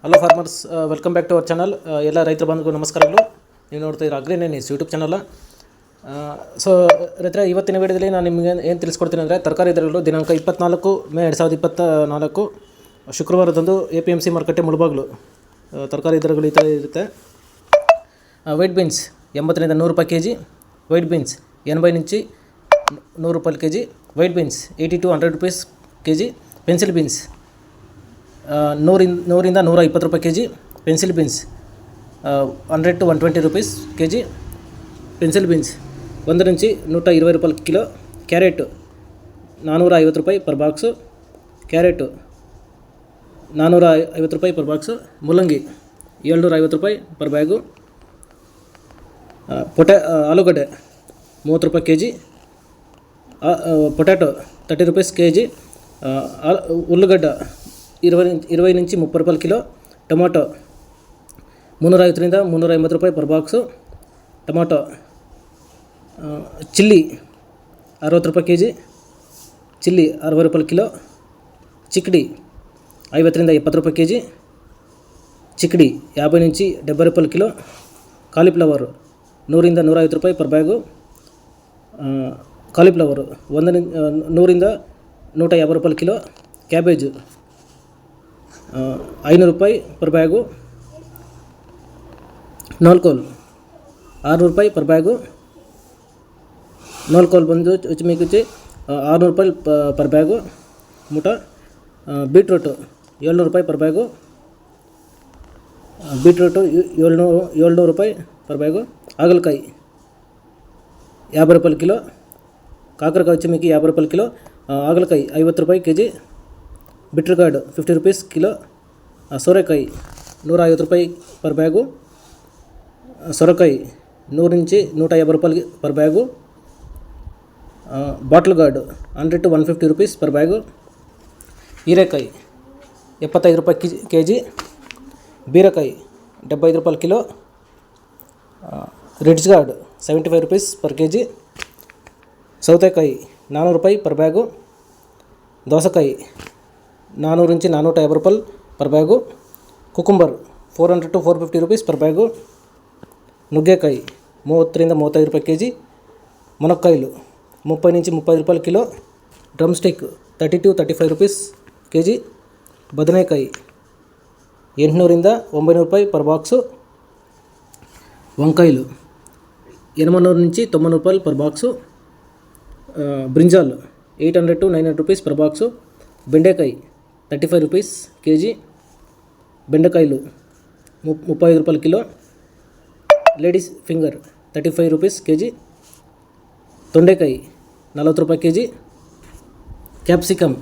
Hello farmers, welcome back to our channel. ಎಲ್ಲ ರೈತರ ಬಂಧುಗಳು ನಮಸ್ಕಾರಗಳು. ನೀವು ನೋಡ್ತಾ ಇರೋ ಅಗ್ರಿನೇನಿಸ್ ಯೂಟ್ಯೂಬ್ ಚಾನಲ್. ಸೊ ರೈತರ, ಇವತ್ತಿನ ವಿಡಿಯೋದಲ್ಲಿ ನಾನು ನಿಮಗೆ ಏನು ತಿಳಿಸ್ಕೊಡ್ತೀನಿ ಅಂದರೆ, ತರಕಾರಿ ದರಗಳು ದಿನಾಂಕ 24 ಮೇ 2024 ಶುಕ್ರವಾರದಂದು APMC ಮಾರುಕಟ್ಟೆ ಮುಳಬಾಗಿಲು ತರಕಾರಿ ದರಗಳು ಈ ಥರ ಇರುತ್ತೆ. ವೈಟ್ ಬೀನ್ಸ್ 80ರಿಂದ 100 ರೂಪಾಯಿ ಕೆಜಿ, ವೈಟ್ ಬೀನ್ಸ್ 80 నుంచి 100 ರೂಪಾಯಿ KG, white beans 80 to 100 rupees KG, pencil beans 100ರಿಂದ 120 ರೂಪಾಯಿ KG, pencil beans 100 to 120 rupees KG, pencil beans 1 నుంచి 120 ರೂಪಾಯಿ ಕಿಲೋ, ಕ್ಯಾರೆಟು 450 ರೂಪಾಯಿ ಪರ್ ಬಾಕ್ಸು, ಕ್ಯಾರೆಟು 450 ರೂಪಾಯಿ ಪರ್ ಬಾಕ್ಸು, ಮೂಲಂಗಿ 750 ರೂಪಾಯಿ ಪರ್ ಬ್ಯಾಗು, ಆಲೂಗಡ್ಡೆ 30 ರೂಪಾಯಿ ಕೆಜಿ, ಪೊಟ್ಯಾಟೊ 30 rupees ಕೆಜಿ, ಉಳ್ಳಾಗಡ್ಡ 20 నుంచి 30 ರೂಪಾಯಿ ಕಿಲೋ, ಟೊಮಾಟೊ 350ರಿಂದ 380 ರೂಪಾಯಿ ಪರ್ ಬಾಕ್ಸು, ಟೊಮಾಟೊ, ಚಿಲ್ಲಿ 60 ರೂಪಾಯಿ ಕೆಜಿ, ಚಿಲ್ಲಿ 60 ರೂಪಾಯಿ ಕಿಲೋ, ಚಿಕ್ಕಡಿ 50ರಿಂದ 70 ರೂಪಾಯಿ ಕೆಜಿ, ಚಿಕ್ಕಡಿ 50 నుంచి 70 ರೂಪಾಯಿ ಕಿಲೋ, ಕಾಲಿಫ್ಲವರು 100ರಿಂದ 150 ರೂಪಾಯಿ ಪರ್ ಬ್ಯಾಗು, ಕಾಲಿಫ್ಲವರು 100ರಿಂದ 150 ರೂಪಾಯಿ ಕಿಲೋ, ಕ್ಯಾಬೇಜು 500 ರೂಪಾಯಿ ಪರ್ ಬ್ಯಾಗು, ನೋಲ್ಕೋಲ್ 600 ರೂಪಾಯಿ ಪರ್ ಬ್ಯಾಗು, ನೋಲ್ಕೋಲ್ ಬಂದು ಚುಚ್ಚಿಮಿಕುಚ್ಚಿ 600 ರೂಪಾಯಿ ಪರ್ ಬ್ಯಾಗು ಮೂಟ, ಬೀಟ್ರೂಟು 700 ರೂಪಾಯಿ ಪರ್ ಬ್ಯಾಗು, ಬೀಟ್ರೂಟು 700 ರೂಪಾಯಿ ಪರ್ ಬ್ಯಾಗು, ಹಾಗಲಕಾಯಿ 50 ರೂಪಾಯಿ ಕಿಲೋ, ಕಾಕರಕಾಯಿ ಚಿಮಿಕಿ 50 ರೂಪಾಯಿ ಕಿಲೋ, ಹಾಗಲಕಾಯಿ 50 ರೂಪಾಯಿ ಕೆಜಿ, ಬಿಟ್ರಗಾರ್ಡು 50 rupees ಕಿಲೋ, ಸೋರೆಕಾಯಿ 150 ರೂಪಾಯಿ ಪರ್ ಬ್ಯಾಗು, ಸೊರಕಾಯಿ 100 నుంచి 150 ರೂಪಾಯಿ per bag, bottle gourd 100 to 150 rupees per bag, ಹೀರೆಕಾಯಿ 75 ರೂಪಾಯಿ ಕೆಜಿ, ಬೀರೆಕಾಯಿ 75 ರೂಪಾಯಿ kilo, ridge gourd 75 rupees per KG, ಸೌತೆಕಾಯಿ 400 ರೂಪಾಯಿ ಪರ್ ಬ್ಯಾಗು, ದೋಸಕಾಯಿ 400 నుంచి 450 ರೂಪಾಯಿ per bag, cucumber 400 to 450 rupees per bag, ನುಗ್ಗೆಕಾಯಿ 30ರಿಂದ 35 ರೂಪಾಯಿ ಕೆಜಿ, ಮುನಕ್ಕಾಯಿಲು 30 నుంచి 30 ರೂಪಾಯಿ kilo, drum stick 30 to 35 rupees KG, ಬದನೆಕಾಯಿ 800ರಿಂದ 900 ರೂಪಾಯಿ ಪರ್ ಬಾಕ್ಸು, వంకాయలు 800 నుంచి 90 ರೂಪಾಯಿ per box, brinjal 800 to 900 rupees per box, ಬೆಂಡೆಕಾಯಿ 35 rupees ಕೆಜಿ, ಬೆಂಡೆಕಾಯಿಲು 35 ರೂಪಾಯಿ kilo, ladies finger 35 rupees KG, ತೊಂಡೆಕಾಯಿ 40 ರೂಪಾಯಿ ಕೆಜಿ, ಕ್ಯಾಪ್ಸಿಕಮ್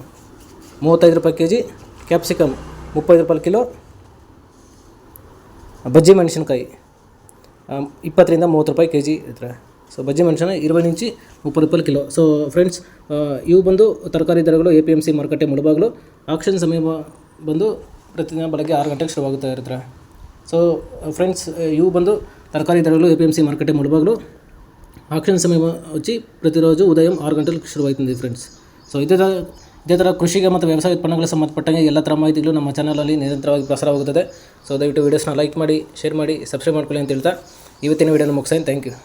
35 ರೂಪಾಯಿ ಕೆಜಿ, ಕ್ಯಾಪ್ಸಿಕಮ್ 30 ರೂಪಾಯಿ ಕಿಲೋ, ಬಜ್ಜಿ ಮೆಣಸಿನ್ಕಾಯಿ 20ರಿಂದ 30 ರೂಪಾಯಿ ಕೆಜಿ ಇರ್ತಾರೆ. ಸೊ ಬಜ್ಜಿ ಮೆಣಸಿನ 20 నుంచి 30 ರೂಪಾಯಿ ಕಿಲೋ. ಸೊ ಫ್ರೆಂಡ್ಸ್, ಇವು ಬಂದು ತರಕಾರಿ ದರಗಳು APMC ಮಾರುಕಟ್ಟೆ ಮುಳಬಾಗಿಲು. ಆಕ್ಷನ್ ಸಮಯ ಬಂದು ಪ್ರತಿದಿನ ಬೆಳಗ್ಗೆ 6 ಗಂಟೆಗೆ ಶುರುವಾಗುತ್ತಾ ಇರ್ತಾರೆ. ಸೊ ಫ್ರೆಂಡ್ಸ್, ಇವು ಬಂದು ತರಕಾರಿ ದರಗಳು APMC ಮಾರುಕಟ್ಟೆ ಮುಳಬಾಗಿಲು. ಆಕ್ಷನ್ ಸಮಯ వచ్చి ಪ್ರತಿರೋಜು ಉದಯ 6 ಗಂಟೆಗೆ ಶುರುವಾಯ್ತದೆ ಫ್ರೆಂಡ್ಸ್. ಸೊ ಇದೇ ಥರ ಕೃಷಿಗೆ ಮತ್ತು ವ್ಯವಸಾಯ ಉತ್ಪನ್ನಗಳಿಗೆ ಸಂಬಂಧಪಟ್ಟಂಗೆ ಎಲ್ಲ ಥರ ಮಾಹಿತಿಗಳು ನಮ್ಮ ಚಾನಲಲ್ಲಿ ನಿರಂತರವಾಗಿ ಪ್ರಸಾರವಾಗುತ್ತದೆ. ಸೊ ದಯವಿಟ್ಟು ವೀಡಿಯೋಸ್ನ ಲೈಕ್ ಮಾಡಿ, ಶೇರ್ ಮಾಡಿ, ಸಬ್ಸ್ಕ್ರೈಬ್ ಮಾಡ್ಕೊಳ್ಳಿ ಅಂತ ಹೇಳ್ತಾ ಇವತ್ತಿನ ವೀಡಿಯೋನ ಮುಗಿಸ್ತೀನಿ. Thank you.